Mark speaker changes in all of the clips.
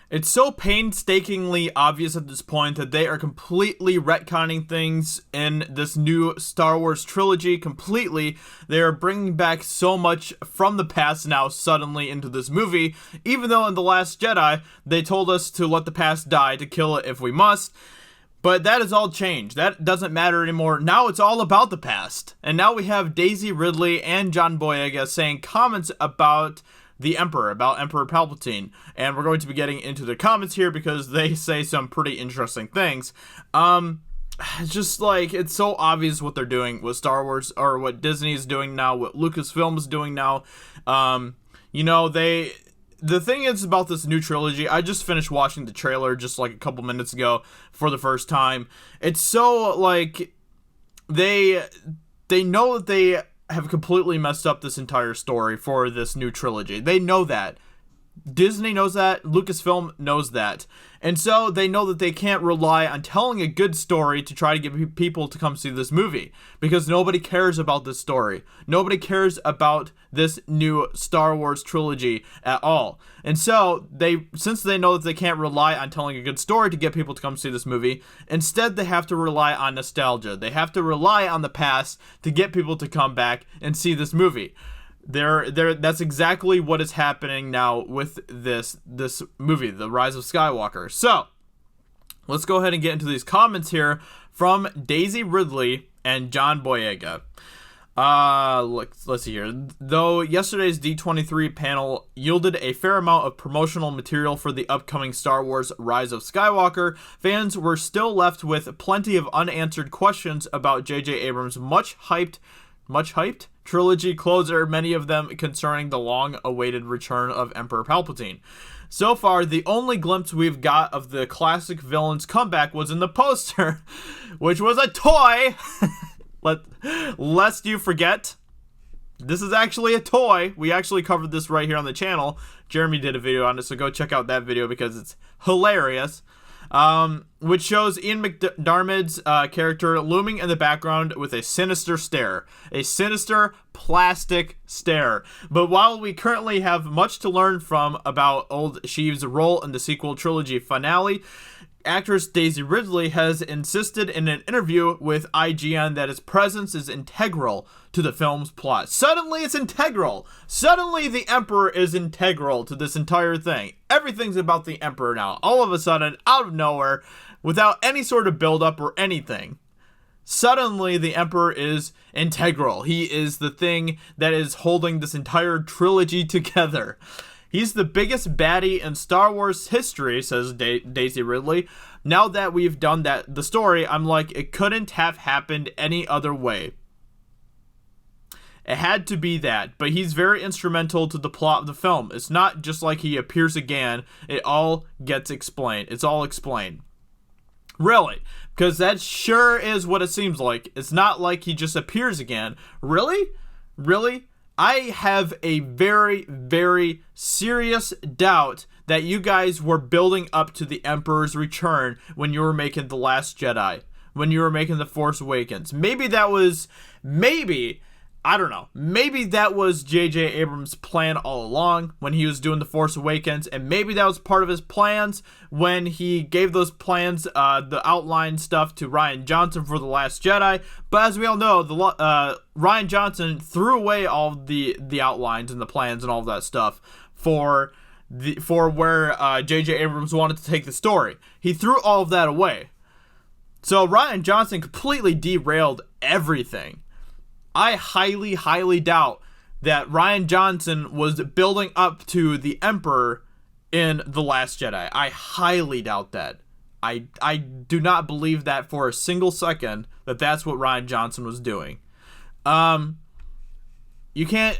Speaker 1: It's so painstakingly obvious at this point that they are completely retconning things in this new Star Wars trilogy completely. They are bringing back so much from the past now suddenly into this movie, even though in The Last Jedi, they told us to let the past die, to kill it if we must. But that has all changed. That doesn't matter anymore. Now it's all about the past. And now we have Daisy Ridley and John Boyega saying comments about the Emperor, about Emperor Palpatine. And we're going to be getting into the comments here because they say some pretty interesting things. It's just like, it's so obvious what they're doing with Star Wars, or what Disney is doing now, what Lucasfilm is doing now. The thing is about this new trilogy, I just finished watching the trailer just like a couple minutes ago for the first time. It's so like they know that they have completely messed up this entire story for this new trilogy. They know that. Disney knows that. Lucasfilm knows that. And so they know that they can't rely on telling a good story to try to get people to come see this movie. Because nobody cares about this story. Nobody cares about this new Star Wars trilogy at all. And so, since they know that they can't rely on telling a good story to get people to come see this movie, instead they have to rely on nostalgia. They have to rely on the past to get people to come back and see this movie. That's exactly what is happening now with this movie, The Rise of Skywalker. So, let's go ahead and get into these comments here from Daisy Ridley and John Boyega. Let's see here. Though yesterday's D23 panel yielded a fair amount of promotional material for the upcoming Star Wars Rise of Skywalker, fans were still left with plenty of unanswered questions about J.J. Abrams' much hyped trilogy closer, many of them concerning the long-awaited return of Emperor Palpatine. So far, the only glimpse we've got of the classic villain's comeback was in the poster, which was a toy. Lest you forget, this is actually a toy. We actually covered this right here on the channel. Jeremy did a video on it, so go check out that video because it's hilarious. Which shows Ian McDiarmid's character looming in the background with a sinister stare. A sinister plastic stare. But while we currently have much to learn from about old Sheev's role in the sequel trilogy finale, actress Daisy Ridley has insisted in an interview with IGN that his presence is integral to the film's plot. Suddenly it's integral. Suddenly the Emperor is integral to this entire thing. Everything's about the Emperor now. All of a sudden, out of nowhere, without any sort of build-up or anything. Suddenly the Emperor is integral. He is the thing that is holding this entire trilogy together. He's the biggest baddie in Star Wars history, says Daisy Ridley. Now that we've done the story, I'm like, it couldn't have happened any other way. It had to be that, but he's very instrumental to the plot of the film. It's not just like he appears again. It all gets explained. It's all explained. Really? Because that sure is what it seems like. It's not like he just appears again. Really? Really? I have a very, very serious doubt that you guys were building up to the Emperor's return when you were making The Last Jedi, when you were making The Force Awakens. Maybe that was J.J. Abrams' plan all along when he was doing The Force Awakens, and maybe that was part of his plans when he gave those plans, the outline stuff to Rian Johnson for The Last Jedi. But as we all know, Rian Johnson threw away all the outlines and the plans and all of that stuff for where J.J. Abrams wanted to take the story. He threw all of that away. So Rian Johnson completely derailed everything. I highly, highly doubt that Rian Johnson was building up to the Emperor in The Last Jedi. I highly doubt that. I do not believe that for a single second that that's what Rian Johnson was doing. You can't...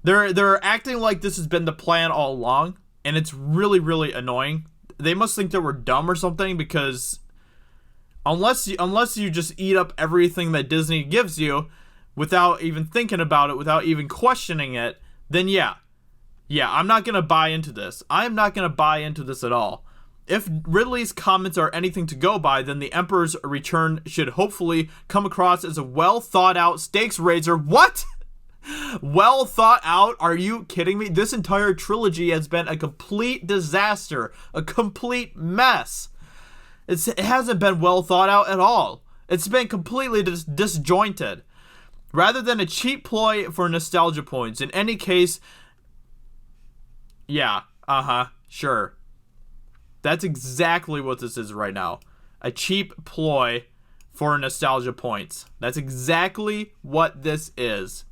Speaker 1: They're acting like this has been the plan all along, and it's really, really annoying. They must think that we're dumb or something, because... Unless you just eat up everything that Disney gives you without even thinking about it, without even questioning it, then yeah, I'm not going to buy into this. I'm not going to buy into this at all. If Ridley's comments are anything to go by, then the Emperor's return should hopefully come across as a well thought out stakes raiser. What? Well thought out? Are you kidding me? This entire trilogy has been a complete disaster, a complete mess. It hasn't been well thought out at all. It's been completely disjointed. Rather than a cheap ploy for nostalgia points. In any case, yeah, sure. That's exactly what this is right now. A cheap ploy for nostalgia points. That's exactly what this is.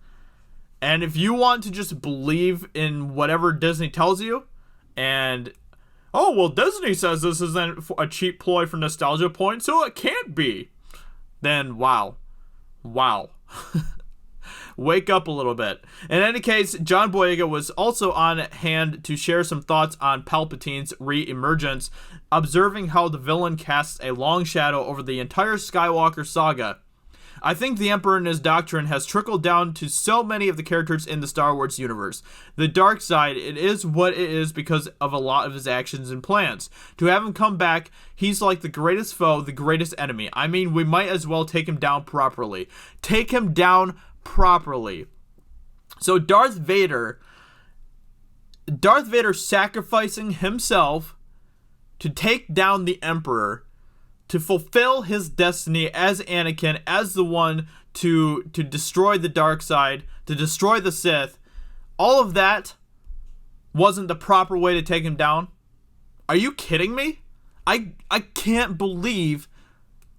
Speaker 1: And if you want to just believe in whatever Disney tells you, and, oh, well, Disney says this isn't a cheap ploy for nostalgia points, so it can't be, then wow. Wake up a little bit. In any case, John Boyega was also on hand to share some thoughts on Palpatine's re-emergence, observing how the villain casts a long shadow over the entire Skywalker saga. I think the Emperor and his doctrine has trickled down to so many of the characters in the Star Wars universe. The dark side, it is what it is because of a lot of his actions and plans. To have him come back, he's like the greatest foe, the greatest enemy. I mean, we might as well take him down properly. Take him down properly. So Darth Vader sacrificing himself to take down the Emperor, to fulfill his destiny as Anakin, as the one to destroy the dark side, to destroy the Sith. All of that wasn't the proper way to take him down. Are you kidding me? I can't believe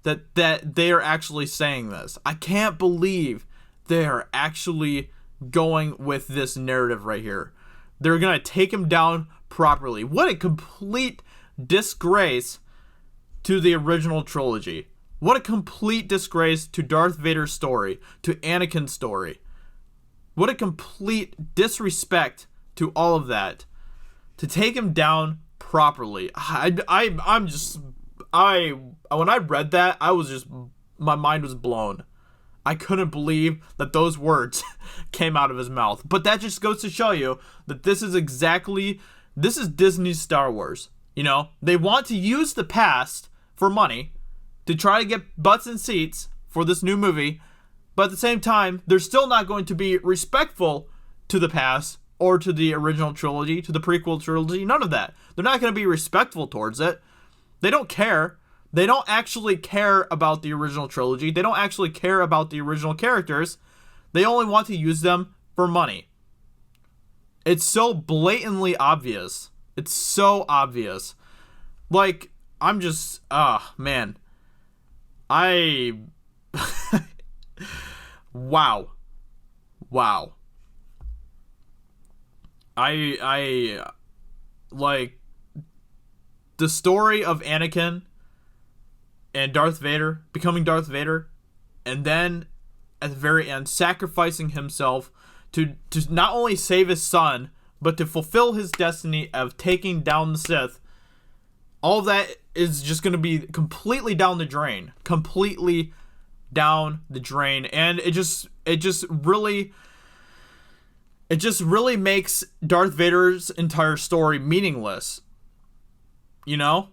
Speaker 1: that they are actually saying this. I can't believe they are actually going with this narrative right here. They're going to take him down properly. What a complete disgrace to the original trilogy. What a complete disgrace to Darth Vader's story, to Anakin's story. What a complete disrespect to all of that. To take him down properly. When I read that, my mind was blown. I couldn't believe that those words came out of his mouth. But that just goes to show you that this is Disney's Star Wars. You know, they want to use the past for money to try to get butts in seats for this new movie, but at the same time, they're still not going to be respectful to the past or to the original trilogy, to the prequel trilogy, none of that. They're not going to be respectful towards it. They don't care. They don't actually care about the original trilogy. They don't actually care about the original characters. They only want to use them for money. It's so blatantly obvious. It's so obvious. Like, I'm just, man. Wow. Like, the story of Anakin and Darth Vader, becoming Darth Vader, and then, at the very end, sacrificing himself to not only save his son, but to fulfill his destiny of taking down the Sith. All of that is just going to be completely down the drain. Completely down the drain. And it just really makes Darth Vader's entire story meaningless. You know?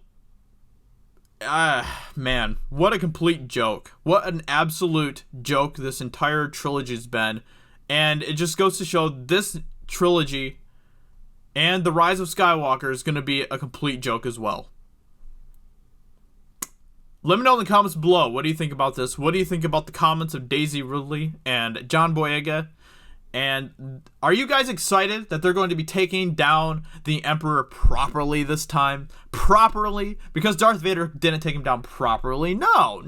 Speaker 1: Man, what a complete joke. What an absolute joke this entire trilogy's been. And it just goes to show this trilogy and The Rise of Skywalker is going to be a complete joke as well. Let me know in the comments below. What do you think about this? What do you think about the comments of Daisy Ridley and John Boyega? And are you guys excited that they're going to be taking down the Emperor properly this time? Properly? Because Darth Vader didn't take him down properly. No.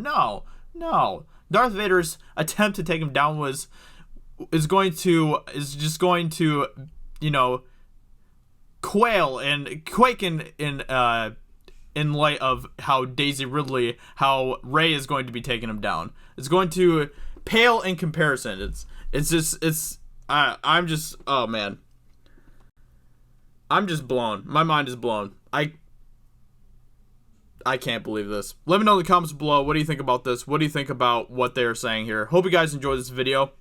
Speaker 1: Darth Vader's attempt to take him down is just going to, you know, quail and quake in light of how Daisy Ridley, how Rey is going to be taking him down. It's going to pale in comparison. I'm just, oh man. I'm just blown. My mind is blown. I can't believe this. Let me know in the comments below. What do you think about this? What do you think about what they're saying here? Hope you guys enjoyed this video.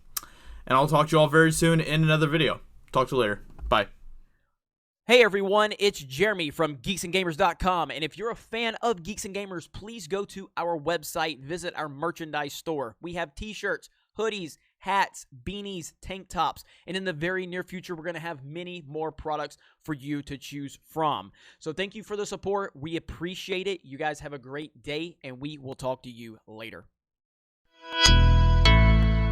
Speaker 1: And I'll talk to you all very soon in another video. Talk to you later. Bye.
Speaker 2: Hey everyone, it's Jeremy from geeksandgamers.com, and if you're a fan of Geeks and Gamers, please go to our website, visit our merchandise store. We have t-shirts, hoodies, hats, beanies, tank tops, and in the very near future, we're going to have many more products for you to choose from. So thank you for the support. We appreciate it. You guys have a great day, and we will talk to you later.